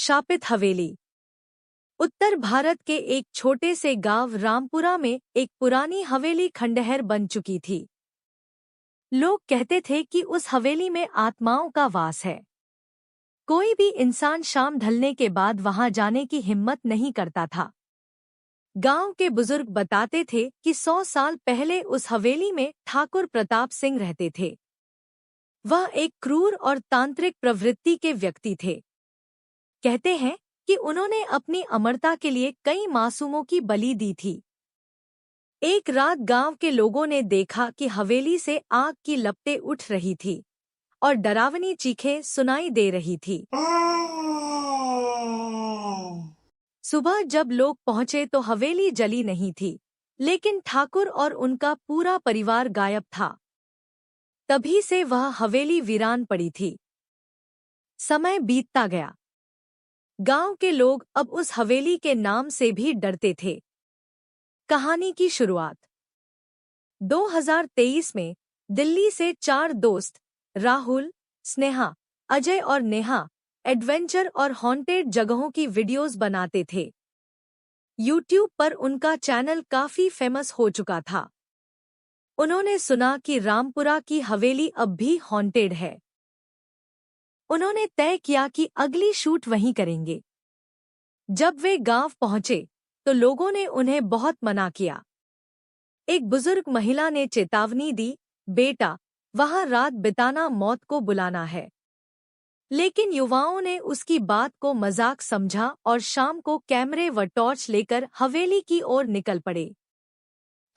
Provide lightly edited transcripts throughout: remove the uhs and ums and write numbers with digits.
शापित हवेली। उत्तर भारत के एक छोटे से गांव रामपुरा में एक पुरानी हवेली खंडहर बन चुकी थी। लोग कहते थे कि उस हवेली में आत्माओं का वास है। कोई भी इंसान शाम ढलने के बाद वहां जाने की हिम्मत नहीं करता था। गांव के बुजुर्ग बताते थे कि 100 साल पहले उस हवेली में ठाकुर प्रताप सिंह रहते थे। वह एक क्रूर और तांत्रिक प्रवृत्ति के व्यक्ति थे। कहते हैं कि उन्होंने अपनी अमरता के लिए कई मासूमों की बलि दी थी। एक रात गांव के लोगों ने देखा कि हवेली से आग की लपटें उठ रही थी और डरावनी चीखें सुनाई दे रही थी। सुबह जब लोग पहुंचे तो हवेली जली नहीं थी, लेकिन ठाकुर और उनका पूरा परिवार गायब था। तभी से वह हवेली वीरान पड़ी थी। समय बीतता गया। गांव के लोग अब उस हवेली के नाम से भी डरते थे। कहानी की शुरुआत 2023 में दिल्ली से 4 दोस्त राहुल, स्नेहा, अजय और नेहा एडवेंचर और हॉन्टेड जगहों की वीडियोस बनाते थे। यूट्यूब पर उनका चैनल काफी फेमस हो चुका था। उन्होंने सुना कि रामपुरा की हवेली अब भी हॉन्टेड है। उन्होंने तय किया कि अगली शूट वहीं करेंगे। जब वे गांव पहुंचे तो लोगों ने उन्हें बहुत मना किया। एक बुजुर्ग महिला ने चेतावनी दी, बेटा, वहां रात बिताना मौत को बुलाना है। लेकिन युवाओं ने उसकी बात को मजाक समझा और शाम को कैमरे व टॉर्च लेकर हवेली की ओर निकल पड़े।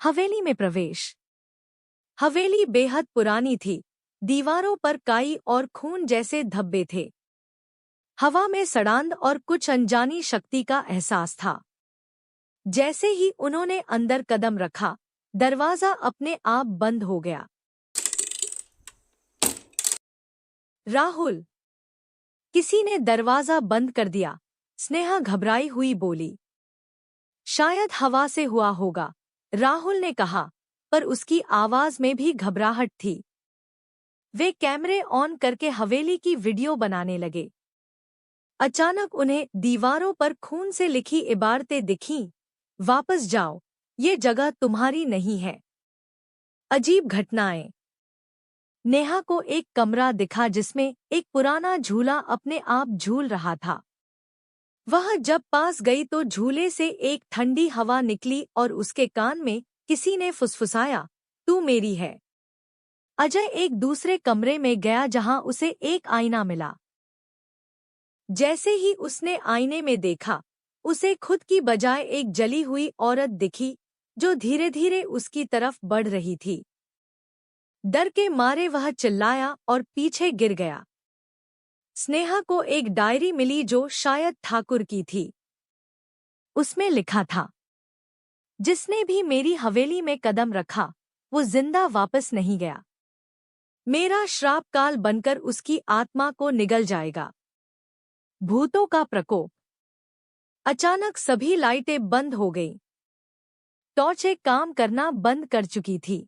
हवेली में प्रवेश। हवेली बेहद पुरानी थी। दीवारों पर काई और खून जैसे धब्बे थे। हवा में सड़ांध और कुछ अनजानी शक्ति का एहसास था। जैसे ही उन्होंने अंदर कदम रखा, दरवाजा अपने आप बंद हो गया। राहुल, किसी ने दरवाजा बंद कर दिया, स्नेहा घबराई हुई बोली। शायद हवा से हुआ होगा, राहुल ने कहा, पर उसकी आवाज में भी घबराहट थी। वे कैमरे ऑन करके हवेली की वीडियो बनाने लगे। अचानक उन्हें दीवारों पर खून से लिखी इबारतें दिखीं, वापस जाओ, ये जगह तुम्हारी नहीं है। अजीब घटनाएं। नेहा को एक कमरा दिखा जिसमें एक पुराना झूला अपने आप झूल रहा था। वह जब पास गई तो झूले से एक ठंडी हवा निकली और उसके कान में किसी ने फुसफुसाया, तू मेरी है। अजय एक दूसरे कमरे में गया जहां उसे एक आईना मिला। जैसे ही उसने आईने में देखा, उसे खुद की बजाय एक जली हुई औरत दिखी जो धीरे धीरे उसकी तरफ बढ़ रही थी। डर के मारे वह चिल्लाया और पीछे गिर गया। स्नेहा को एक डायरी मिली जो शायद ठाकुर की थी। उसमें लिखा था, जिसने भी मेरी हवेली में कदम रखा वो जिंदा वापस नहीं गया। मेरा श्राप काल बनकर उसकी आत्मा को निगल जाएगा। भूतों का प्रकोप। अचानक सभी लाइटें बंद हो गईं। टॉर्चें काम करना बंद कर चुकी थी।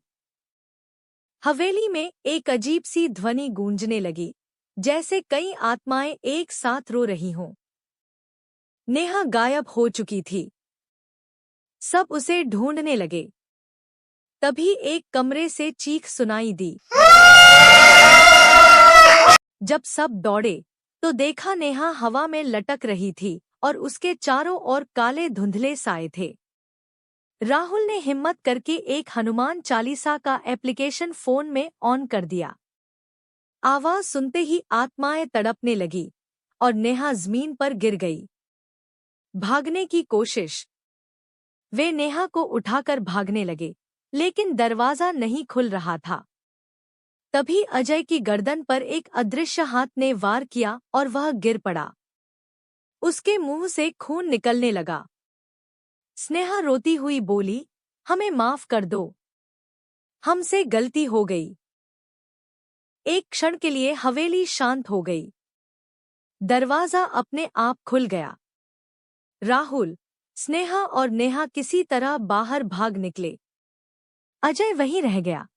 हवेली में एक अजीब सी ध्वनि गूंजने लगी, जैसे कई आत्माएं एक साथ रो रही हों। नेहा गायब हो चुकी थी। सब उसे ढूंढने लगे। तभी एक कमरे से चीख सुनाई दी। जब सब दौड़े तो देखा नेहा हवा में लटक रही थी और उसके चारों ओर काले धुंधले साए थे। राहुल ने हिम्मत करके एक हनुमान चालीसा का एप्लीकेशन फोन में ऑन कर दिया। आवाज सुनते ही आत्माएं तड़पने लगी और नेहा जमीन पर गिर गई। भागने की कोशिश। वे नेहा को उठाकर भागने लगे, लेकिन दरवाजा नहीं खुल रहा था। तभी अजय की गर्दन पर एक अदृश्य हाथ ने वार किया और वह गिर पड़ा। उसके मुंह से खून निकलने लगा। स्नेहा रोती हुई बोली, हमें माफ कर दो, हमसे गलती हो गई। एक क्षण के लिए हवेली शांत हो गई। दरवाजा अपने आप खुल गया। राहुल, स्नेहा और नेहा किसी तरह बाहर भाग निकले। अजय वहीं रह गया।